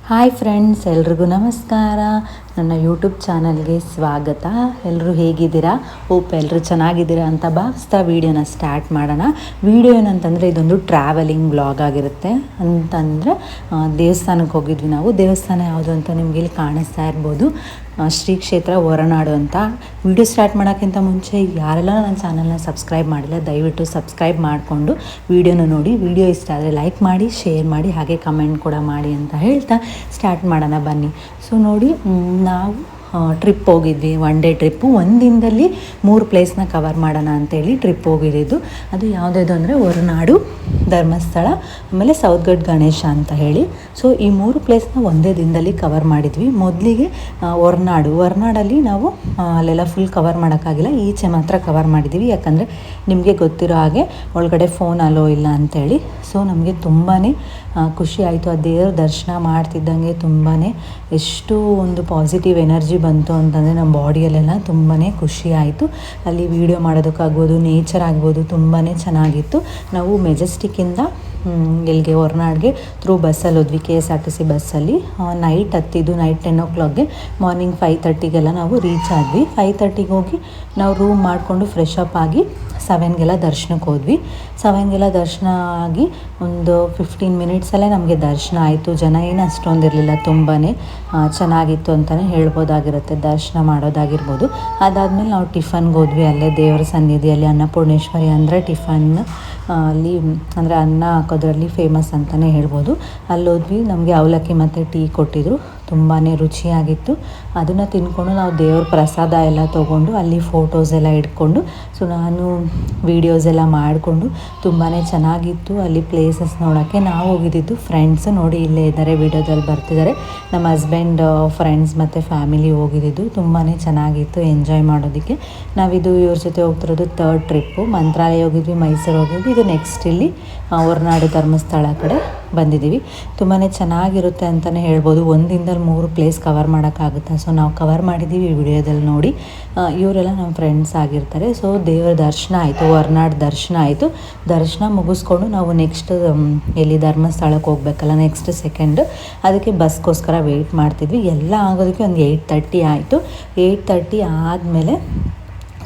Hi friends, ಎಲ್ರಿಗೂ ನಮಸ್ಕಾರ. ನನ್ನ ಯೂಟ್ಯೂಬ್ ಚಾನಲ್ಗೆ ಸ್ವಾಗತ. ಎಲ್ಲರೂ ಹೇಗಿದ್ದೀರಾ? ಹೋಪ್ ಎಲ್ಲರೂ ಚೆನ್ನಾಗಿದ್ದೀರಾ ಅಂತ ಭಾವಿಸ್ತಾ ವೀಡಿಯೋನ ಸ್ಟಾರ್ಟ್ ಮಾಡೋಣ. ವೀಡಿಯೋ ಏನಂತಂದರೆ ಇದೊಂದು ಟ್ರಾವೆಲಿಂಗ್ ವ್ಲಾಗ್ ಆಗಿರುತ್ತೆ. ಅಂತಂದರೆ ದೇವಸ್ಥಾನಕ್ಕೆ ಹೋಗಿದ್ವಿ ನಾವು. ದೇವಸ್ಥಾನ ಯಾವುದು ಅಂತ ನಿಮ್ಗೆ ಇಲ್ಲಿ ಕಾಣಿಸ್ತಾ ಇರ್ಬೋದು, ಶ್ರೀ ಕ್ಷೇತ್ರ ಹೊರನಾಡು ಅಂತ. ವೀಡಿಯೋ ಸ್ಟಾರ್ಟ್ ಮಾಡೋಕ್ಕಿಂತ ಮುಂಚೆ ಯಾರೆಲ್ಲ ನನ್ನ ಚಾನಲ್ನ ಸಬ್ಸ್ಕ್ರೈಬ್ ಮಾಡಿಲ್ಲ ದಯವಿಟ್ಟು ಸಬ್ಸ್ಕ್ರೈಬ್ ಮಾಡಿಕೊಂಡು ವೀಡಿಯೋನ ನೋಡಿ. ವೀಡಿಯೋ ಇಷ್ಟ ಆದರೆ ಲೈಕ್ ಮಾಡಿ, ಶೇರ್ ಮಾಡಿ, ಹಾಗೆ ಕಮೆಂಟ್ ಕೂಡ ಮಾಡಿ ಅಂತ ಹೇಳ್ತಾ ಸ್ಟಾರ್ಟ್ ಮಾಡೋಣ ಬನ್ನಿ. ಸೊ ನೋಡಿ, ನಾವು ಟ್ರಿಪ್ ಹೋಗಿದ್ವಿ. One day trip. ಒಂದು ದಿನದಲ್ಲಿ 3 ಪ್ಲೇಸ್ನ ಕವರ್ ಮಾಡೋಣ ಅಂತೇಳಿ ಟ್ರಿಪ್ ಹೋಗಿದ್ದು. ಅದು ಯಾವುದ್ಯಾವುದು ಅಂದರೆ ಹೊರನಾಡು, ಧರ್ಮಸ್ಥಳ, ಆಮೇಲೆ ಸೌತ್ಗಡ್ ಗಣೇಶ ಅಂತ ಹೇಳಿ. ಸೊ ಈ 3 ಪ್ಲೇಸ್ನ ಒಂದೇ ದಿನದಲ್ಲಿ ಕವರ್ ಮಾಡಿದ್ವಿ. ಮೊದಲಿಗೆ ಹೊರನಾಡಲ್ಲಿ ನಾವು ಅಲ್ಲೆಲ್ಲ ಫುಲ್ ಕವರ್ ಮಾಡೋಕ್ಕಾಗಿಲ್ಲ, ಈಚೆ ಮಾತ್ರ ಕವರ್ ಮಾಡಿದ್ದೀವಿ. ಯಾಕಂದರೆ ನಿಮಗೆ ಗೊತ್ತಿರೋ ಹಾಗೆ ಒಳಗಡೆ ಫೋನ್ ಅಲೋ ಇಲ್ಲ ಅಂಥೇಳಿ. ಸೊ ನಮಗೆ ತುಂಬಾ ಖುಷಿ ಆಯಿತು. ಆ ದೇವ್ರ ದರ್ಶನ ಮಾಡ್ತಿದ್ದಂಗೆ ತುಂಬಾ ಎಷ್ಟು ಒಂದು ಪಾಸಿಟಿವ್ ಎನರ್ಜಿ ಬಂತು ಅಂತಂದರೆ ನಮ್ಮ ಬಾಡಿಯಲ್ಲೆಲ್ಲ ತುಂಬಾ ಖುಷಿ ಆಯಿತು. ಅಲ್ಲಿ ವೀಡಿಯೋ ಮಾಡೋದಕ್ಕಾಗ್ಬೋದು, ನೇಚರ್ ಆಗ್ಬೋದು, ತುಂಬಾ ಚೆನ್ನಾಗಿತ್ತು. ನಾವು ಮೆಜೆಸ್ಟಿಕ್ಕಿಂದ ಇಲ್ಲಿಗೆ ಹೊರನಾಡಿಗೆ ಥ್ರೂ ಬಸ್ಸಲ್ಲಿ ಹೋದ್ವಿ, KSRTC ಬಸ್ಸಲ್ಲಿ. ನೈಟ್ ಹತ್ತಿದ್ದು, ನೈಟ್ 10 o'clockಗೆ. ಮಾರ್ನಿಂಗ್ 5:30ಗೆಲ್ಲ ನಾವು ರೀಚ್ ಆದ್ವಿ. 5:30ಗೆ ಹೋಗಿ ನಾವು ರೂಮ್ ಮಾಡಿಕೊಂಡು ಫ್ರೆಶ್ ಅಪ್ ಆಗಿ 7ಗೆಲ್ಲ ದರ್ಶನಕ್ಕೆ ಹೋದ್ವಿ. 7ಗೆಲ್ಲ ದರ್ಶನ ಆಗಿ ಒಂದು 15 ಮಿನಿಟ್ಸಲ್ಲೇ ನಮಗೆ ದರ್ಶನ ಆಯಿತು. ಜನ ಏನು ಅಷ್ಟೊಂದು ಇರಲಿಲ್ಲ, ತುಂಬಾ ಚೆನ್ನಾಗಿತ್ತು ಅಂತಲೇ ಹೇಳ್ಬೋದಾಗಿರುತ್ತೆ ದರ್ಶನ ಮಾಡೋದಾಗಿರ್ಬೋದು. ಅದಾದಮೇಲೆ ನಾವು ಟಿಫನ್ಗೆ ಹೋದ್ವಿ. ಅಲ್ಲೇ ದೇವರ ಸನ್ನಿಧಿಯಲ್ಲಿ ಅನ್ನಪೂರ್ಣೇಶ್ವರಿ ಅಂದರೆ ಟಿಫನ್ ಅಲ್ಲಿ ಅಂದರೆ ಅನ್ನ ಹಾಕೋದ್ರಲ್ಲಿ ಫೇಮಸ್ ಅಂತಲೇ ಹೇಳ್ಬೋದು. ಅಲ್ಲೋದ್ವಿ. ನಮಗೆ ಅವಲಕ್ಕಿ ಮತ್ತು ಟೀ ಕೊಟ್ಟಿದ್ದರು. ತುಂಬಾ ರುಚಿಯಾಗಿತ್ತು. ಅದನ್ನು ತಿಂದ್ಕೊಂಡು ನಾವು ದೇವ್ರ ಪ್ರಸಾದ ಎಲ್ಲ ತೊಗೊಂಡು ಅಲ್ಲಿ ಫೋಟೋಸ್ ಎಲ್ಲ ಇಟ್ಕೊಂಡು, ಸೊ ನಾನು ವೀಡಿಯೋಸ್ ಎಲ್ಲ ಮಾಡಿಕೊಂಡು ತುಂಬಾ ಚೆನ್ನಾಗಿತ್ತು ಅಲ್ಲಿ ಪ್ಲೇಸಸ್ ನೋಡೋಕ್ಕೆ. ನಾವು ಹೋಗಿದ್ದು ಫ್ರೆಂಡ್ಸ್, ನೋಡಿ ಇಲ್ಲೇ ಇದ್ದಾರೆ, ವೀಡಿಯೋದಲ್ಲಿ ಬರ್ತಿದ್ದಾರೆ. ನಮ್ಮ ಹಸ್ಬೆಂಡ್ ಫ್ರೆಂಡ್ಸ್ ಮತ್ತು ಫ್ಯಾಮಿಲಿ ಹೋಗಿದ್ದು. ತುಂಬಾ ಚೆನ್ನಾಗಿತ್ತು ಎಂಜಾಯ್ ಮಾಡೋದಕ್ಕೆ. ನಾವಿದು ಇವ್ರ ಜೊತೆ ಹೋಗ್ತಿರೋದು 3rd ಟ್ರಿಪ್ಪು. ಮಂತ್ರಾಲಯ ಹೋಗಿದ್ವಿ, ಮೈಸೂರು ಹೋಗಿದ್ವಿ. ಇದು ನೆಕ್ಸ್ಟ್ ಇಲ್ಲಿ ಹೊರನಾಡು ಧರ್ಮಸ್ಥಳ ಕಡೆ ಬಂದಿದ್ದೀವಿ. ತುಂಬಾ ಚೆನ್ನಾಗಿರುತ್ತೆ ಅಂತಲೇ ಹೇಳ್ಬೋದು. ಒಂದು ದಿನದಲ್ಲಿ 3 ಪ್ಲೇಸ್ ಕವರ್ ಮಾಡೋಕ್ಕಾಗುತ್ತೆ. ಸೊ ನಾವು ಕವರ್ ಮಾಡಿದ್ದೀವಿ ವಿಡಿಯೋದಲ್ಲಿ ನೋಡಿ. ಇವರೆಲ್ಲ ನಮ್ಮ ಫ್ರೆಂಡ್ಸ್ ಆಗಿರ್ತಾರೆ. ಸೊ ದೇವರ ದರ್ಶನ ಆಯಿತು, ಹೊರನಾಡು ದರ್ಶನ ಆಯಿತು. ದರ್ಶನ ಮುಗಿಸ್ಕೊಂಡು ನಾವು ನೆಕ್ಸ್ಟ್ ಎಲ್ಲಿ ಧರ್ಮಸ್ಥಳಕ್ಕೆ ಹೋಗ್ಬೇಕಲ್ಲ, ನೆಕ್ಸ್ಟ್ ಸೆಕೆಂಡ್, ಅದಕ್ಕೆ ಬಸ್ಗೋಸ್ಕರ ವೆಯ್ಟ್ ಮಾಡ್ತಿದ್ವಿ. ಎಲ್ಲ ಆಗೋದಕ್ಕೆ ಒಂದು 8:30 ಆಯಿತು. 8:30 ಆದಮೇಲೆ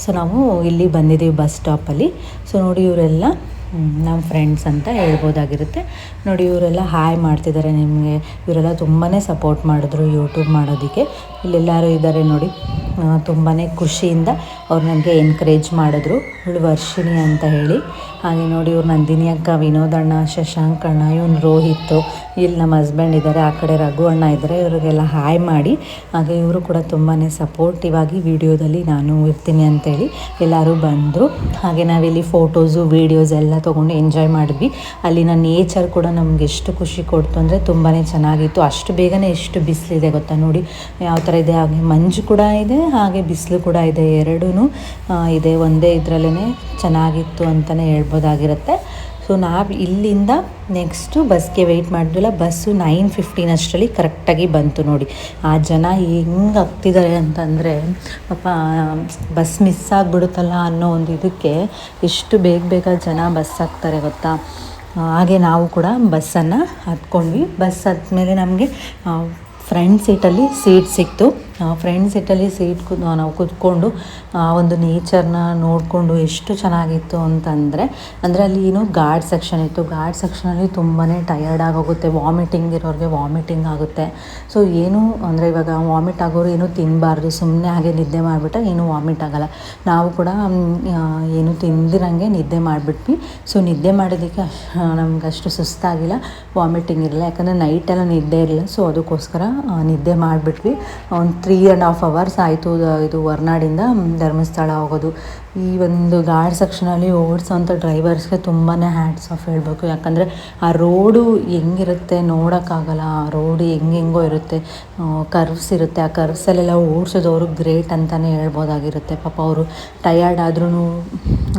ಸೊ ನಾವು ಇಲ್ಲಿ ಬಂದಿದ್ದೀವಿ ಬಸ್ ಸ್ಟಾಪಲ್ಲಿ. ಸೊ ನೋಡಿ, ಇವರೆಲ್ಲ ನಮ್ಮ ಫ್ರೆಂಡ್ಸ್ ಅಂತ ಹೇಳ್ಬೋದಾಗಿರುತ್ತೆ. ನೋಡಿ, ಇವರೆಲ್ಲ ಹಾಯ್ ಮಾಡ್ತಿದ್ದಾರೆ ನಿಮಗೆ. ಇವರೆಲ್ಲ ತುಂಬಾ ಸಪೋರ್ಟ್ ಮಾಡಿದ್ರು ಯೂಟ್ಯೂಬ್ ಮಾಡೋದಕ್ಕೆ. ಇಲ್ಲೆಲ್ಲರೂ ಇದ್ದಾರೆ ನೋಡಿ, ತುಂಬಾ ಖುಷಿಯಿಂದ ಅವ್ರು ನನಗೆ ಎನ್ಕರೇಜ್ ಮಾಡಿದ್ರು. ಇವಳು ವರ್ಷಿಣಿ ಅಂತ ಹೇಳಿ. ಹಾಗೆ ನೋಡಿ, ಇವ್ರು ನಂದಿನಿ ಅಕ್ಕ, ವಿನೋದಣ್ಣ, ಶಶಾಂಕ್ ಅಣ್ಣ, ಇವನು ರೋಹಿತ್ತು, ಇಲ್ಲಿ ನಮ್ಮ ಹಸ್ಬೆಂಡ್ ಇದ್ದಾರೆ, ಆ ಕಡೆ ರಘು ಅಣ್ಣ ಇದ್ದಾರೆ. ಇವರಿಗೆಲ್ಲ ಹಾಯ್ ಮಾಡಿ, ಹಾಗೆ ಇವರು ಕೂಡ ತುಂಬಾ ಸಪೋರ್ಟಿವ್ ಆಗಿ ವಿಡಿಯೋದಲ್ಲಿ ನಾನು ಇರ್ತೀನಿ ಅಂತೇಳಿ ಎಲ್ಲರೂ ಬಂದರು. ಹಾಗೆ ನಾವಿಲ್ಲಿ ಫೋಟೋಸು ವೀಡಿಯೋಸ್ ಎಲ್ಲ ತೊಗೊಂಡು ಎಂಜಾಯ್ ಮಾಡಿದ್ವಿ. ಅಲ್ಲಿನ ನೇಚರ್ ಕೂಡ ನಮ್ಗೆ ಎಷ್ಟು ಖುಷಿ ಕೊಡ್ತು ಅಂದರೆ ತುಂಬಾ ಚೆನ್ನಾಗಿತ್ತು. ಅಷ್ಟು ಬೇಗನೆ ಎಷ್ಟು ಬಿಸಿಲಿದೆ ಗೊತ್ತಾ ನೋಡಿ, ಯಾವ ಥರ ಇದೆ. ಹಾಗೆ ಮಂಜು ಕೂಡ ಇದೆ, ಹಾಗೆ ಬಿಸಿಲು ಕೂಡ ಇದೆ, ಎರಡೂ ಇದೆ. ಒಂದೇ ಇದರಲ್ಲೇ ಚೆನ್ನಾಗಿತ್ತು ಅಂತಲೇ ಹೇಳ್ಬೋದಾಗಿರುತ್ತೆ. ಸೊ ನಾವು ಇಲ್ಲಿಂದ ನೆಕ್ಸ್ಟು ಬಸ್ಗೆ ವೆಯ್ಟ್ ಮಾಡಿದ್ವಲ್ಲ, ಬಸ್ಸು 9:15 ಅಷ್ಟರಲ್ಲಿ ಕರೆಕ್ಟಾಗಿ ಬಂತು ನೋಡಿ. ಆ ಜನ ಹೆಂಗೆ ಆಗ್ತಿದ್ದಾರೆ ಅಂತಂದರೆ ಪಾಪ ಬಸ್ ಮಿಸ್ ಆಗಿಬಿಡುತ್ತಲ್ಲ ಅನ್ನೋ ಒಂದು ಇದಕ್ಕೆ ಎಷ್ಟು ಬೇಗ ಜನ ಬಸ್ ಆಗ್ತಾರೆ ಗೊತ್ತಾ. ಹಾಗೆ ನಾವು ಕೂಡ ಬಸ್ಸನ್ನು ಹತ್ಕೊಂಡ್ವಿ. ಬಸ್ ಹತ್ಮೇಲೆ ನಮಗೆ ಫ್ರಂಟ್ ಸೀಟಲ್ಲಿ ಸೀಟ್ ಸಿಕ್ತು. ಫ್ರಂಟ್ ಸೀಟಲ್ಲಿ ನಾವು ಕೂತ್ಕೊಂಡು ಒಂದು ನೇಚರ್ನ ನೋಡಿಕೊಂಡು ಎಷ್ಟು ಚೆನ್ನಾಗಿತ್ತು ಅಂತಂದರೆ, ಅಲ್ಲಿ ಏನು ಗಾರ್ಡ್ ಸೆಕ್ಷನ್ ಇತ್ತು. ಗಾರ್ಡ್ ಸೆಕ್ಷನಲ್ಲಿ ತುಂಬಾ ಟಯರ್ಡ್ ಆಗೋಗುತ್ತೆ. ವಾಮಿಟಿಂಗ್ ಇರೋರಿಗೆ ವಾಮಿಟಿಂಗ್ ಆಗುತ್ತೆ. ಸೊ ಏನು ಅಂದರೆ ಇವಾಗ ವಾಮಿಟ್ ಆಗೋರು ಏನೂ ತಿನ್ನಬಾರ್ದು, ಸುಮ್ಮನೆ ಹಾಗೆ ನಿದ್ದೆ ಮಾಡಿಬಿಟ್ರೆ ಏನೂ ವಾಮಿಟ್ ಆಗೋಲ್ಲ. ನಾವು ಕೂಡ ಏನು ತಿಂದಿರಂಗೆ ನಿದ್ದೆ ಮಾಡಿಬಿಟ್ವಿ. ಸೊ ನಿದ್ದೆ ಮಾಡೋದಕ್ಕೆ ನಮ್ಗೆ ಅಷ್ಟು ಸುಸ್ತಾಗಿಲ್ಲ, ವಾಮಿಟಿಂಗ್ ಇರಲ್ಲ. ಯಾಕಂದರೆ ನೈಟೆಲ್ಲ ನಿದ್ದೆ ಇರಲಿಲ್ಲ. ಸೊ ಅದಕ್ಕೋಸ್ಕರ ನಿದ್ದೆ ಮಾಡಿಬಿಟ್ವಿ. ಒಂದು 3.5 hours ಆಯಿತು ಇದು ಹೊರನಾಡಿಂದ ಧರ್ಮಸ್ಥಳ ಹೋಗೋದು. ಈ ಒಂದು ಗಾರ್ಡ್ ಸೆಕ್ಷನಲ್ಲಿ ಓಡಿಸೋಂಥ ಡ್ರೈವರ್ಸ್ಗೆ ತುಂಬಾ ಹ್ಯಾಟ್ಸ್ ಆಫ್ ಹೇಳಬೇಕು. ಯಾಕಂದರೆ ಆ ರೋಡು ಹೆಂಗಿರುತ್ತೆ ನೋಡೋಕ್ಕಾಗಲ್ಲ. ಆ ರೋಡು ಹೆಂಗೋ ಇರುತ್ತೆ, ಕರ್ವ್ಸ್ ಇರುತ್ತೆ. ಆ ಕರ್ವ್ಸಲ್ಲೆಲ್ಲ ಓಡಿಸೋದವರು ಗ್ರೇಟ್ ಅಂತಲೇ ಹೇಳ್ಬೋದಾಗಿರುತ್ತೆ. ಪಾಪ ಅವರು ಟಯರ್ಡ್ ಆದ್ರೂ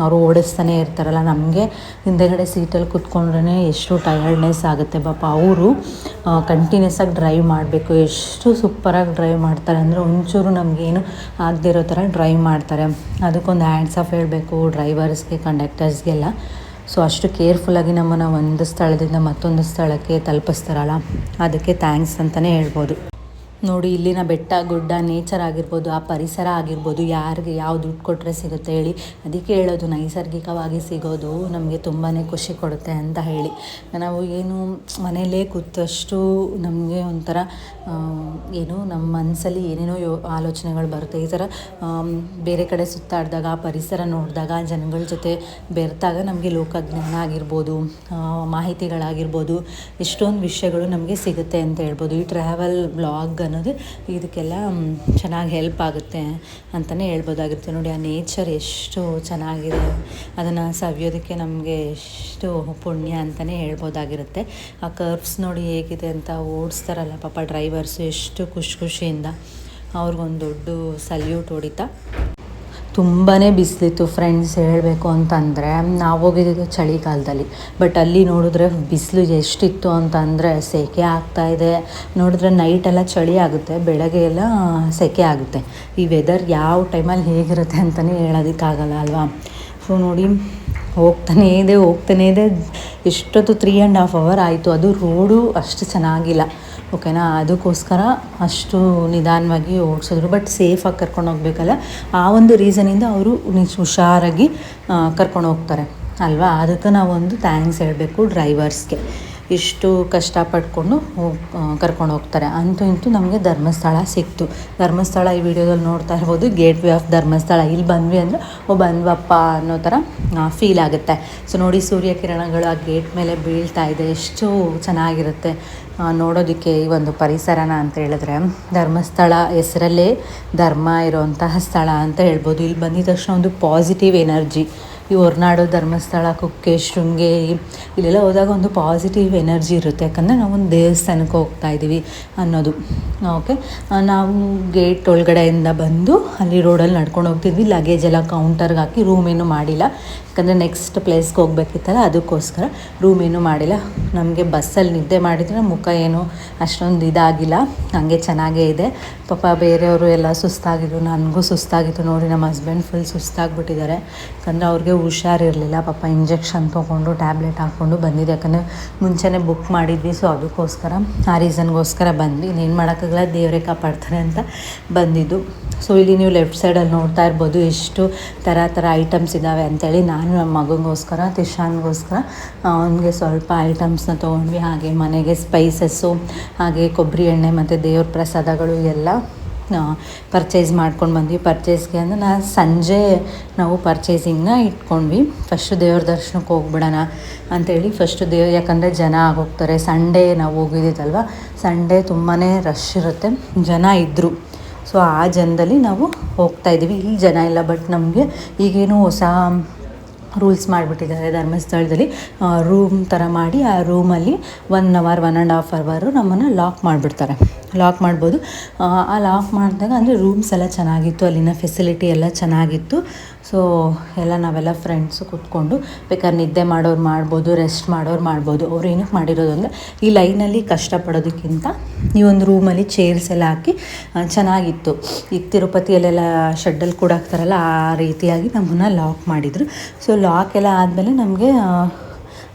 ಅವರು ಓಡಿಸ್ತಾನೆ ಇರ್ತಾರಲ್ಲ. ನಮಗೆ ಹಿಂದೆಗಡೆ ಸೀಟಲ್ಲಿ ಕೂತ್ಕೊಂಡ್ರೆ ಎಷ್ಟು ಟಯರ್ಡ್ನೆಸ್ ಆಗುತ್ತೆ. ಪಾಪ ಅವರು ಕಂಟಿನ್ಯೂಸ್ ಆಗಿ ಡ್ರೈವ್ ಮಾಡಬೇಕು. ಎಷ್ಟು ಸೂಪರಾಗಿ ಡ್ರೈವ್ ಮಾಡ್ತಾರೆ ಅಂದರೆ ಒಂಚೂರು ನಮಗೇನು ಆಗದಿರೋ ಥರ ಡ್ರೈವ್ ಮಾಡ್ತಾರೆ. ಅದಕ್ಕೊಂದು ಹ್ಯಾಂಡ್ಸ್ ಆಫ್ ಹೇಳಬೇಕು ಡ್ರೈವರ್ಸ್ಗೆ, ಕಂಡಕ್ಟರ್ಸ್ಗೆಲ್ಲ. ಸೊ ಅಷ್ಟು ಕೇರ್ಫುಲ್ಲಾಗಿ ನಮ್ಮನ್ನು ಒಂದು ಸ್ಥಳದಿಂದ ಮತ್ತೊಂದು ಸ್ಥಳಕ್ಕೆ ತಲುಪಿಸ್ತಾರಲ್ಲ, ಅದಕ್ಕೆ ಥ್ಯಾಂಕ್ಸ್ ಅಂತಲೇ ಹೇಳ್ಬೋದು. ನೋಡಿ, ಇಲ್ಲಿನ ಬೆಟ್ಟ ಗುಡ್ಡ ನೇಚರ್ ಆಗಿರ್ಬೋದು, ಆ ಪರಿಸರ ಆಗಿರ್ಬೋದು, ಯಾರಿಗೆ ಯಾವ ದುಡ್ಡು ಕೊಟ್ಟರೆ ಸಿಗುತ್ತೆ ಹೇಳಿ. ಅದಕ್ಕೆ ಹೇಳೋದು, ನೈಸರ್ಗಿಕವಾಗಿ ಸಿಗೋದು ನಮಗೆ ತುಂಬಾ ಖುಷಿ ಕೊಡುತ್ತೆ ಅಂತ ಹೇಳಿ. ನಾವು ಏನು ಮನೆಯಲ್ಲೇ ಕೂತಷ್ಟು ನಮಗೆ ಒಂಥರ ಏನು ನಮ್ಮ ಮನಸ್ಸಲ್ಲಿ ಏನೇನೋ ಆಲೋಚನೆಗಳು ಬರುತ್ತೆ. ಈ ಥರ ಬೇರೆ ಕಡೆ ಸುತ್ತಾಡಿದಾಗ, ಆ ಪರಿಸರ ನೋಡಿದಾಗ, ಜನಗಳ ಜೊತೆ ಬೆರೆತಾಗ ನಮಗೆ ಲೋಕಜ್ಞಾನ ಆಗಿರ್ಬೋದು, ಮಾಹಿತಿಗಳಾಗಿರ್ಬೋದು, ಎಷ್ಟೊಂದು ವಿಷಯಗಳು ನಮಗೆ ಸಿಗುತ್ತೆ ಅಂತ ಹೇಳ್ಬೋದು. ಈ ಟ್ರಾವೆಲ್ ಬ್ಲಾಗ್ ಅನ್ನೋದು ಇದಕ್ಕೆಲ್ಲ ಚೆನ್ನಾಗಿ ಹೆಲ್ಪ್ ಆಗುತ್ತೆ ಅಂತಲೇ ಹೇಳ್ಬೋದಾಗಿರುತ್ತೆ. ನೋಡಿ, ಆ ನೇಚರ್ ಎಷ್ಟು ಚೆನ್ನಾಗಿದೆ, ಅದನ್ನು ಸವಿಯೋದಕ್ಕೆ ನಮಗೆ ಎಷ್ಟು ಪುಣ್ಯ ಅಂತಲೇ ಹೇಳ್ಬೋದಾಗಿರುತ್ತೆ. ಆ ಕರ್ವ್ಸ್ ನೋಡಿ ಹೇಗಿದೆ ಅಂತ ಓಡಿಸ್ತಾರಲ್ಲ ಪಾಪ ಡ್ರೈವರ್ಸು, ಎಷ್ಟು ಖುಷಿಯಿಂದ ಅವ್ರಿಗೊಂದು ದೊಡ್ಡ ಸಲ್ಯೂಟ್ ಹೊಡಿತಾ. ತುಂಬಾ ಬಿಸಿಲಿತ್ತು ಫ್ರೆಂಡ್ಸ್, ಹೇಳಬೇಕು ಅಂತಂದರೆ ನಾವು ಹೋಗಿದ್ದು ಚಳಿಗಾಲದಲ್ಲಿ. ಬಟ್ ಅಲ್ಲಿ ನೋಡಿದ್ರೆ ಬಿಸಿಲು ಎಷ್ಟಿತ್ತು ಅಂತಂದರೆ ಸೆಕೆ ಆಗ್ತಾಯಿದೆ. ನೋಡಿದ್ರೆ ನೈಟೆಲ್ಲ ಚಳಿ ಆಗುತ್ತೆ, ಬೆಳಗ್ಗೆ ಎಲ್ಲ ಸೆಕೆ ಆಗುತ್ತೆ. ಈ ವೆದರ್ ಯಾವ ಟೈಮಲ್ಲಿ ಹೇಗಿರುತ್ತೆ ಅಂತಲೇ ಹೇಳೋದಕ್ಕಾಗಲ್ಲ ಅಲ್ವಾ. ಸೊ ನೋಡಿ, ಹೋಗ್ತಾನೇ ಇದೆ. ಎಷ್ಟೊತ್ತು 3.5 hour ಆಯಿತು. ಅದು ರೋಡು ಅಷ್ಟು ಚೆನ್ನಾಗಿಲ್ಲ, ಓಕೆನಾ. ಅದಕ್ಕೋಸ್ಕರ ಅಷ್ಟು ನಿಧಾನವಾಗಿ ಓಡಿಸಿದ್ರು. ಬಟ್ ಸೇಫಾಗಿ ಕರ್ಕೊಂಡು ಹೋಗ್ಬೇಕಲ್ಲ, ಆ ಒಂದು ರೀಸನಿಂದ ಅವರು ಹುಷಾರಾಗಿ ಕರ್ಕೊಂಡು ಹೋಗ್ತಾರೆ ಅಲ್ವಾ. ಅದಕ್ಕೆ ನಾವೊಂದು ಥ್ಯಾಂಕ್ಸ್ ಹೇಳಬೇಕು ಡ್ರೈವರ್ಸ್ಗೆ. ಇಷ್ಟು ಕಷ್ಟಪಟ್ಕೊಂಡು ಕರ್ಕೊಂಡು ಹೋಗ್ತಾರೆ. ಅಂತೂ ಇಂತೂ ನಮಗೆ ಧರ್ಮಸ್ಥಳ ಸಿಕ್ತು. ಧರ್ಮಸ್ಥಳ ಈ ವಿಡಿಯೋದಲ್ಲಿ ನೋಡ್ತಾ ಇರ್ಬೋದು, ಗೇಟ್ ವೇ ಆಫ್ ಧರ್ಮಸ್ಥಳ. ಇಲ್ಲಿ ಬಂದ್ವಿ ಅಂದರೆ ಬಂದ್ವಪ್ಪ ಅನ್ನೋ ಥರ ಫೀಲ್ ಆಗುತ್ತೆ. ಸೊ ನೋಡಿ, ಸೂರ್ಯಕಿರಣಗಳು ಆ ಗೇಟ್ ಮೇಲೆ ಬೀಳ್ತಾ ಇದೆ, ಎಷ್ಟು ಚೆನ್ನಾಗಿರುತ್ತೆ ನೋಡೋದಕ್ಕೆ ಈ ಒಂದು ಪರಿಸರನ ಅಂತ ಹೇಳಿದ್ರೆ. ಧರ್ಮಸ್ಥಳ ಹೆಸರಲ್ಲೇ ಧರ್ಮ ಇರೋವಂತಹ ಸ್ಥಳ ಅಂತ ಹೇಳ್ಬೋದು. ಇಲ್ಲಿ ಬಂದಿದ ತಕ್ಷಣ ಒಂದು ಪಾಸಿಟಿವ್ ಎನರ್ಜಿ. ಈ ಹೊರನಾಡು, ಧರ್ಮಸ್ಥಳ, ಕುಕ್ಕೆ, ಶೃಂಗೇರಿ ಇಲ್ಲೆಲ್ಲ ಹೋದಾಗ ಒಂದು ಪಾಸಿಟಿವ್ ಎನರ್ಜಿ ಇರುತ್ತೆ. ಯಾಕಂದರೆ ನಾವೊಂದು ದೇವಸ್ಥಾನಕ್ಕೆ ಹೋಗ್ತಾ ಇದ್ದೀವಿ ಅನ್ನೋದು. ಓಕೆ, ನಾವು ಗೇಟ್ ಒಳಗಡೆಯಿಂದ ಬಂದು ಅಲ್ಲಿ ರೋಡಲ್ಲಿ ನಡ್ಕೊಂಡು ಹೋಗ್ತಿದ್ವಿ. ಲಗೇಜ್ ಎಲ್ಲ ಕೌಂಟರ್ಗೆ ಹಾಕಿ ರೂಮ್ ಏನೂ ಮಾಡಿಲ್ಲ, ಯಾಕಂದರೆ ನೆಕ್ಸ್ಟ್ ಪ್ಲೇಸ್ಗೆ ಹೋಗ್ಬೇಕಿತ್ತಲ್ಲ, ಅದಕ್ಕೋಸ್ಕರ ರೂಮ್ ಏನೂ ಮಾಡಿಲ್ಲ. ನಮಗೆ ಬಸ್ಸಲ್ಲಿ ನಿದ್ದೆ ಮಾಡಿದರೆ ಮುಖ ಏನು ಅಷ್ಟೊಂದು ಇದಾಗಿಲ್ಲ, ಹಾಗೆ ಚೆನ್ನಾಗೇ ಇದೆ. ಪಾಪ ಬೇರೆಯವರು ಎಲ್ಲ ಸುಸ್ತಾಗಿದ್ದು, ನನಗೂ ಸುಸ್ತಾಗಿತ್ತು. ನೋಡಿ, ನಮ್ಮ ಹಸ್ಬೆಂಡ್ ಫುಲ್ ಸುಸ್ತಾಗ್ಬಿಟ್ಟಿದ್ದಾರೆ, ಯಾಕಂದರೆ ಅವ್ರಿಗೆ ಹುಷಾರಿರಲಿಲ್ಲ. ಪಾಪ ಇಂಜೆಕ್ಷನ್ ತೊಗೊಂಡು ಟ್ಯಾಬ್ಲೆಟ್ ಹಾಕ್ಕೊಂಡು ಬಂದಿದ್ದು, ಯಾಕಂದರೆ ಮುಂಚೆನೇ ಬುಕ್ ಮಾಡಿದ್ವಿ. ಸೊ ಅದಕ್ಕೋಸ್ಕರ, ಆ ರೀಸನ್ಗೋಸ್ಕರ ಬಂದ್ವಿ. ಇನ್ನೇನು ಮಾಡೋಕ್ಕಾಗಲ್ಲ, ದೇವರೇ ಕಾಪಾಡ್ತಾರೆ ಅಂತ ಬಂದಿದ್ದು. ಸೊ ಇಲ್ಲಿ ನೀವು ಲೆಫ್ಟ್ ಸೈಡಲ್ಲಿ ನೋಡ್ತಾ ಇರ್ಬೋದು, ಎಷ್ಟು ಥರ ಐಟಮ್ಸ್ ಇದ್ದಾವೆ ಅಂತೇಳಿ. ನಾನು ನಮ್ಮ ಮಗನಿಗೋಸ್ಕರ, ತಿಶಾನ್ಗೋಸ್ಕರ ಅವನಿಗೆ ಸ್ವಲ್ಪ ಐಟಮ್ಸ್ನ ತೊಗೊಂಡ್ವಿ. ಹಾಗೆ ಮನೆಗೆ ಸ್ಪೈಸಸ್ಸು, ಹಾಗೆ ಕೊಬ್ಬರಿ ಎಣ್ಣೆ ಮತ್ತು ದೇವ್ರ ಪ್ರಸಾದಗಳು ಎಲ್ಲ ಪರ್ಚೇಸ್ ಮಾಡ್ಕೊಂಡು ಬಂದ್ವಿ. ಪರ್ಚೇಸ್ಗೆ ಅಂದರೆ ಸಂಜೆ ನಾವು ಪರ್ಚೇಸಿಂಗ್ನ ಇಟ್ಕೊಂಡ್ವಿ. ಫಸ್ಟು ದೇವ್ರ ದರ್ಶನಕ್ಕೆ ಹೋಗ್ಬಿಡೋಣ ಅಂಥೇಳಿ ಯಾಕಂದರೆ ಜನ ಆಗೋಗ್ತಾರೆ. ಸಂಡೇ ನಾವು ಹೋಗಿದ್ದಿದ್ದಲ್ವ, ಸಂಡೇ ತುಂಬಾ ರಶ್ ಇರುತ್ತೆ, ಜನ ಇದ್ದರು. ಸೊ ಆ ಜನದಲ್ಲಿ ನಾವು ಹೋಗ್ತಾಯಿದ್ದೀವಿ. ಇಲ್ಲಿ ಜನ ಇಲ್ಲ, ಬಟ್ ನಮಗೆ ಈಗೇನು ಹೊಸ ರೂಲ್ಸ್ ಮಾಡಿಬಿಟ್ಟಿದ್ದಾರೆ ಧರ್ಮಸ್ಥಳದಲ್ಲಿ. ರೂಮ್ ಥರ ಮಾಡಿ ಆ ರೂಮಲ್ಲಿ 1 hour 1.5 hour ನಮ್ಮನ್ನು ಲಾಕ್ ಮಾಡಿಬಿಡ್ತಾರೆ. ಲಾಕ್ ಮಾಡ್ಬೋದು. ಆ ಲಾಕ್ ಮಾಡಿದಾಗ ಅಂದರೆ ರೂಮ್ಸ್ ಎಲ್ಲ ಚೆನ್ನಾಗಿತ್ತು, ಅಲ್ಲಿನ ಫೆಸಿಲಿಟಿ ಎಲ್ಲ ಚೆನ್ನಾಗಿತ್ತು. ಸೊ ನಾವೆಲ್ಲ ಫ್ರೆಂಡ್ಸು ಕೂತ್ಕೊಂಡು ಬೇಕಾದ್ರೆ ನಿದ್ದೆ ಮಾಡೋರು ಮಾಡ್ಬೋದು, ರೆಸ್ಟ್ ಮಾಡೋರು ಮಾಡ್ಬೋದು. ಅವ್ರು ಏನಕ್ಕೆ ಮಾಡಿರೋದು ಅಂದರೆ, ಈ ಲೈನಲ್ಲಿ ಕಷ್ಟಪಡೋದಕ್ಕಿಂತ ಈ ಒಂದು ರೂಮಲ್ಲಿ ಚೇರ್ಸ್ ಎಲ್ಲ ಹಾಕಿ ಚೆನ್ನಾಗಿತ್ತು. ಈಗ ತಿರುಪತಿಯಲ್ಲೆಲ್ಲ ಶೆಡ್ಡಲ್ಲಿ ಕೂಡ ಹಾಕ್ತಾರಲ್ಲ, ಆ ರೀತಿಯಾಗಿ ನಮ್ಮನ್ನು ಲಾಕ್ ಮಾಡಿದರು. ಸೊ ಲಾಕ್ ಎಲ್ಲ ಆದಮೇಲೆ ನಮಗೆ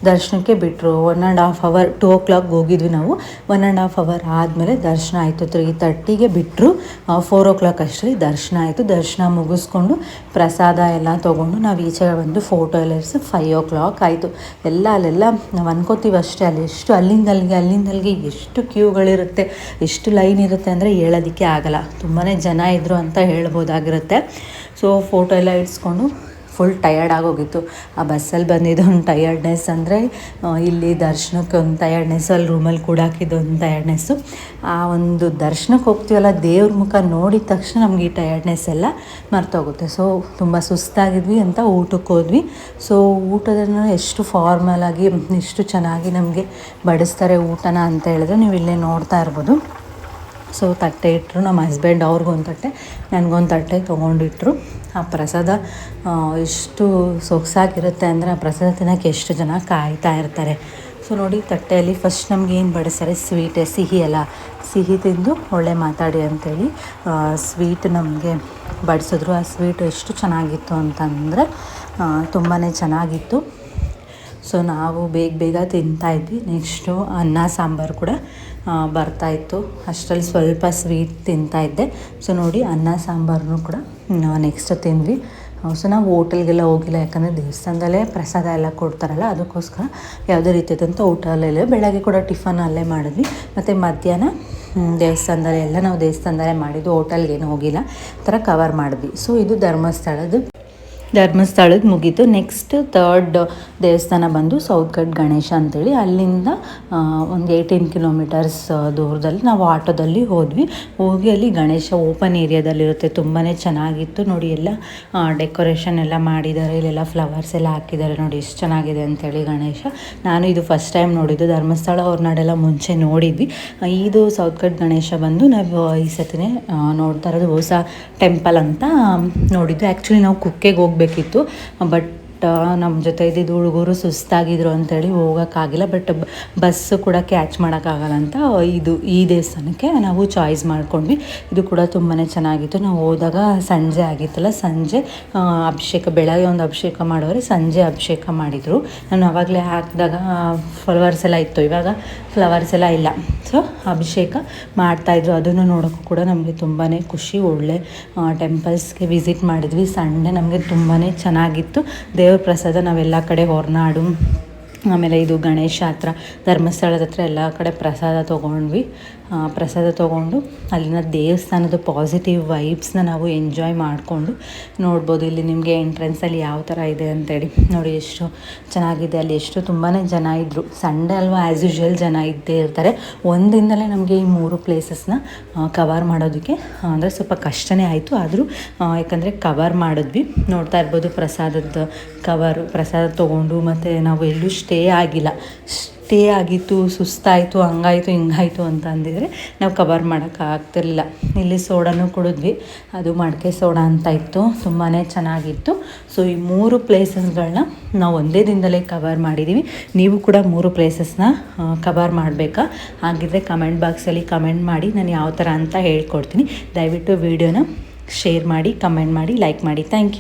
ದರ್ಶನಕ್ಕೆ ಬಿಟ್ಟರು. 1.5 hour 2 o'clock ಹೋಗಿದ್ವಿ ನಾವು. 1.5 hour ಆದಮೇಲೆ ದರ್ಶನ ಆಯಿತು. 3:30ಗೆ ಬಿಟ್ಟರು. 4 o'clock ಅಷ್ಟರಲ್ಲಿ ದರ್ಶನ ಆಯಿತು. ದರ್ಶನ ಮುಗಿಸ್ಕೊಂಡು ಪ್ರಸಾದ ಎಲ್ಲ ತೊಗೊಂಡು ನಾವು ಈಚೆ ಬಂದು ಫೋಟೋ ಎಲ್ಲ ಇರಿಸಿ 5 o'clock ಆಯಿತು. ಅಲ್ಲೆಲ್ಲ ನಾವು ಅನ್ಕೋತೀವಿ ಅಷ್ಟೇ, ಅಲ್ಲಿ ಎಷ್ಟು ಅಲ್ಲಿಂದಲ್ಲಿಗೆ ಎಷ್ಟು ಕ್ಯೂಗಳಿರುತ್ತೆ, ಎಷ್ಟು ಲೈನ್ ಇರುತ್ತೆ ಅಂದರೆ ಹೇಳೋದಕ್ಕೆ ಆಗಲ್ಲ. ತುಂಬಾ ಜನ ಇದ್ದರು ಅಂತ ಹೇಳ್ಬೋದಾಗಿರುತ್ತೆ. ಸೊ ಫೋಟೋ ಎಲ್ಲ ಇಡ್ಸ್ಕೊಂಡು ಫುಲ್ ಟಯರ್ಡ್ ಆಗೋಗಿತ್ತು. ಆ ಬಸ್ಸಲ್ಲಿ ಬಂದಿದ್ದು ಒಂದು ಟಯರ್ಡ್ನೆಸ್ ಅಂದರೆ, ಇಲ್ಲಿ ದರ್ಶನಕ್ಕೆ ಒಂದು ಟಯರ್ಡ್ನೆಸ್ಸು, ಅಲ್ಲಿ ರೂಮಲ್ಲಿ ಕೂಡ ಹಾಕಿದ್ದು ಒಂದು ಟಯರ್ಡ್ನೆಸ್ಸು. ಆ ಒಂದು ದರ್ಶನಕ್ಕೆ ಹೋಗ್ತೀವಲ್ಲ, ದೇವ್ರ ಮುಖ ನೋಡಿದ ತಕ್ಷಣ ನಮಗೆ ಈ ಟಯರ್ಡ್ನೆಸ್ ಎಲ್ಲ ಮರ್ತೋಗುತ್ತೆ. ಸೊ ತುಂಬ ಸುಸ್ತಾಗಿದ್ವಿ ಅಂತ ಊಟಕ್ಕೆ ಹೋದ್ವಿ. ಸೊ ಊಟದನ್ನು ಎಷ್ಟು ಫಾರ್ಮಲಾಗಿ, ಎಷ್ಟು ಚೆನ್ನಾಗಿ ನಮಗೆ ಬಡಿಸ್ತಾರೆ ಊಟನ ಅಂತ ಹೇಳಿದ್ರೆ ನೀವು ಇಲ್ಲೇ ನೋಡ್ತಾ ಇರ್ಬೋದು. ಸೊ ತಟ್ಟೆ ಇಟ್ಟರು, ನಮ್ಮ ಹಸ್ಬೆಂಡ್ ಅವ್ರಿಗೊಂದು ತಟ್ಟೆ, ನನಗೊಂದು ತಟ್ಟೆ ತೊಗೊಂಡಿಟ್ರು. ಆ ಪ್ರಸಾದ ಎಷ್ಟು ಸೊಗಸಾಗಿರುತ್ತೆ ಅಂದರೆ, ಆ ಪ್ರಸಾದ ತಿನ್ನೋಕ್ಕೆ ಎಷ್ಟು ಜನ ಕಾಯ್ತಾ ಇರ್ತಾರೆ. ಸೊ ನೋಡಿ, ತಟ್ಟೆಯಲ್ಲಿ ಫಸ್ಟ್ ನಮ್ಗೆ ಏನು ಬಡಿಸ್ತಾರೆ, ಸಿಹಿ ತಿಂದು ಒಳ್ಳೆ ಮಾತಾಡಿ ಅಂಥೇಳಿ ಸ್ವೀಟ್ ನಮಗೆ ಬಡಿಸಿದ್ರು. ಆ ಸ್ವೀಟ್ ಎಷ್ಟು ಚೆನ್ನಾಗಿತ್ತು ಅಂತಂದರೆ ತುಂಬಾ ಚೆನ್ನಾಗಿತ್ತು. ಸೊ ನಾವು ಬೇಗ ಬೇಗ ತಿಂತಾಯಿದ್ವಿ. ನೆಕ್ಸ್ಟು ಅನ್ನ ಸಾಂಬಾರು ಕೂಡ ಬರ್ತಾಯಿತ್ತು. ಅಷ್ಟರಲ್ಲಿ ಸ್ವಲ್ಪ ಸ್ವೀಟ್ ತಿಂತಾಯಿದ್ದೆ. ಸೊ ನೋಡಿ ಅನ್ನ ಸಾಂಬಾರನ್ನು ಕೂಡ ನೆಕ್ಸ್ಟ್ ತಿಂದ್ವಿ. ಸೊ ನಾವು ಹೋಟೆಲ್ಗೆಲ್ಲ ಹೋಗಿಲ್ಲ, ಯಾಕಂದರೆ ದೇವಸ್ಥಾನದಲ್ಲೇ ಪ್ರಸಾದ ಎಲ್ಲ ಕೊಡ್ತಾರಲ್ಲ, ಅದಕ್ಕೋಸ್ಕರ ಯಾವುದೇ ರೀತಿಯಾದಂಥ ಹೋಟೆಲಲ್ಲೇ ಬೆಳಗ್ಗೆ ಕೂಡ ಟಿಫನ್ ಅಲ್ಲೇ ಮಾಡಿದ್ವಿ. ಮತ್ತು ಮಧ್ಯಾಹ್ನ ದೇವಸ್ಥಾನದಲ್ಲೇ ಎಲ್ಲ ನಾವು ದೇವಸ್ಥಾನದಲ್ಲೇ ಮಾಡಿದ್ದು, ಹೋಟೆಲ್ಗೇನು ಹೋಗಿಲ್ಲ, ಆ ಥರ ಕವರ್ ಮಾಡಿದ್ವಿ. ಸೊ ಇದು ಧರ್ಮಸ್ಥಳದ ಮುಗೀತು. ನೆಕ್ಸ್ಟ್ ಥರ್ಡ್ ದೇವಸ್ಥಾನ ಬಂದು ಸೌತ್ಗಡ್ ಗಣೇಶ ಅಂತೇಳಿ, ಅಲ್ಲಿಂದ ಒಂದು 18 ಕಿಲೋಮೀಟರ್ಸ್ ದೂರದಲ್ಲಿ ನಾವು ಆಟೋದಲ್ಲಿ ಹೋಗಿ ಅಲ್ಲಿ ಗಣೇಶ ಓಪನ್ ಏರಿಯಾದಲ್ಲಿರುತ್ತೆ. ತುಂಬಾ ಚೆನ್ನಾಗಿತ್ತು ನೋಡಿ. ಎಲ್ಲ ಡೆಕೋರೇಷನ್ ಎಲ್ಲ ಮಾಡಿದ್ದಾರೆ, ಇಲ್ಲೆಲ್ಲ ಫ್ಲವರ್ಸ್ ಎಲ್ಲ ಹಾಕಿದ್ದಾರೆ ನೋಡಿ, ಎಷ್ಟು ಚೆನ್ನಾಗಿದೆ ಅಂಥೇಳಿ ಗಣೇಶ. ನಾನು ಇದು ಫಸ್ಟ್ ಟೈಮ್ ನೋಡಿದ್ದು. ಧರ್ಮಸ್ಥಳ ಹೊರನಾಡೆಲ್ಲ ಮುಂಚೆ ನೋಡಿದ್ವಿ. ಇದು ಸೌತ್ಗಡ್ ಗಣೇಶ ಬಂದು ನಾವು ಈ ಸತಿನೇ ನೋಡ್ತಾ ಇರೋದು. ಹೊಸ ಟೆಂಪಲ್ ಅಂತ ನೋಡಿದ್ದು. ಆ್ಯಕ್ಚುಲಿ ನಾವು ಕುಕ್ಕೆಗೆ ಹೋಗಬೇಕಿತ್ತು, ಬಟ್ ನಮ್ಮ ಜೊತೆ ಇದ್ದಿದ್ದು ಹುಡುಗರು ಸುಸ್ತಾಗಿದ್ರು ಅಂಥೇಳಿ ಹೋಗೋಕ್ಕಾಗಿಲ್ಲ. ಬಟ್ ಬಸ್ಸು ಕೂಡ ಕ್ಯಾಚ್ ಮಾಡೋಕ್ಕಾಗಲ್ಲ ಅಂತ ಈ ದೇವಸ್ಥಾನಕ್ಕೆ ನಾವು ಚಾಯ್ಸ್ ಮಾಡ್ಕೊಂಡ್ವಿ. ಇದು ಕೂಡ ತುಂಬಾ ಚೆನ್ನಾಗಿತ್ತು. ನಾವು ಹೋದಾಗ ಸಂಜೆ ಆಗಿತ್ತಲ್ಲ, ಸಂಜೆ ಅಭಿಷೇಕ, ಬೆಳಗ್ಗೆ ಒಂದು ಅಭಿಷೇಕ ಮಾಡೋರೆ, ಸಂಜೆ ಅಭಿಷೇಕ ಮಾಡಿದರು. ನಾನು ಆವಾಗಲೇ ಹಾಕಿದಾಗ ಫ್ಲವರ್ಸ್ ಎಲ್ಲ ಇತ್ತು, ಇವಾಗ ಫ್ಲವರ್ಸ್ ಎಲ್ಲ ಇಲ್ಲ. ಸೊ ಅಭಿಷೇಕ ಮಾಡ್ತಾಯಿದ್ರು, ಅದನ್ನು ನೋಡೋಕ್ಕೂ ಕೂಡ ನಮಗೆ ತುಂಬಾ ಖುಷಿ. ಒಳ್ಳೆ ಟೆಂಪಲ್ಸ್ಗೆ ವಿಸಿಟ್ ಮಾಡಿದ್ವಿ. ಸಂಡೇ ನಮಗೆ ತುಂಬಾ ಚೆನ್ನಾಗಿತ್ತು. ದೇವ್ರ ಪ್ರಸಾದ ನಾವೆಲ್ಲ ಕಡೆ ಹೊರನಾಡು, ಆಮೇಲೆ ಇದು ಗಣೇಶ ಹತ್ರ, ಧರ್ಮಸ್ಥಳದ ಹತ್ರ ಎಲ್ಲ ಕಡೆ ಪ್ರಸಾದ ತೊಗೊಂಡು ಅಲ್ಲಿನ ದೇವಸ್ಥಾನದ ಪಾಸಿಟಿವ್ ವೈಬ್ಸ್ನ ನಾವು ಎಂಜಾಯ್ ಮಾಡಿಕೊಂಡು ನೋಡ್ಬೋದು. ಇಲ್ಲಿ ನಿಮಗೆ ಎಂಟ್ರೆನ್ಸಲ್ಲಿ ಯಾವ ಥರ ಇದೆ ಅಂತೇಳಿ ನೋಡಿ, ಎಷ್ಟು ಚೆನ್ನಾಗಿದೆ. ಅಲ್ಲಿ ತುಂಬಾ ಜನ ಇದ್ದರು. ಸಂಡೇ ಅಲ್ವಾ, ಆ್ಯಸ್ ಯೂಶ್ವಲ್ ಜನ ಇದ್ದೇ ಇರ್ತಾರೆ. ಒಂದಿಂದಲೇ ನಮಗೆ ಈ 3 ಪ್ಲೇಸಸ್ನ ಕವರ್ ಮಾಡೋದಕ್ಕೆ ಅಂದರೆ ಸ್ವಲ್ಪ ಕಷ್ಟನೇ ಆಯಿತು. ಆದರೂ ಯಾಕಂದರೆ ಕವರ್ ಮಾಡಿದ್ವಿ. ನೋಡ್ತಾ ಇರ್ಬೋದು ಪ್ರಸಾದ ತೊಗೊಂಡು, ಮತ್ತು ನಾವು ಎಲ್ಲೂ ಸ್ಟೇ ಆಗಿತ್ತು, ಸುಸ್ತಾಯಿತು, ಹಂಗಾಯಿತು ಹಿಂಗಾಯಿತು ಅಂತ ಅಂದಿದ್ರೆ ನಾವು ಕವರ್ ಮಾಡೋಕ್ಕಾಗ್ತಿರ್ಲಿಲ್ಲ. ಇಲ್ಲಿ ಸೋಡಾನು ಕುಡಿದ್ವಿ, ಅದು ಮಡಿಕೆ ಸೋಡಾ ಅಂತ ಇತ್ತು, ತುಂಬಾ ಚೆನ್ನಾಗಿತ್ತು. ಸೊ ಈ 3 ಪ್ಲೇಸಸ್ಗಳನ್ನ ನಾವು ಒಂದೇ ದಿನದಲ್ಲೇ ಕವರ್ ಮಾಡಿದ್ದೀವಿ. ನೀವು ಕೂಡ 3 ಪ್ಲೇಸಸ್ನ ಕವರ್ ಮಾಡಬೇಕಾ? ಹಾಗಿದ್ರೆ ಕಮೆಂಟ್ ಬಾಕ್ಸಲ್ಲಿ ಕಮೆಂಟ್ ಮಾಡಿ, ನಾನು ಯಾವ ಥರ ಅಂತ ಹೇಳ್ಕೊಡ್ತೀನಿ. ದಯವಿಟ್ಟು ವಿಡಿಯೋನ ಶೇರ್ ಮಾಡಿ, ಕಮೆಂಟ್ ಮಾಡಿ, ಲೈಕ್ ಮಾಡಿ. Thank you.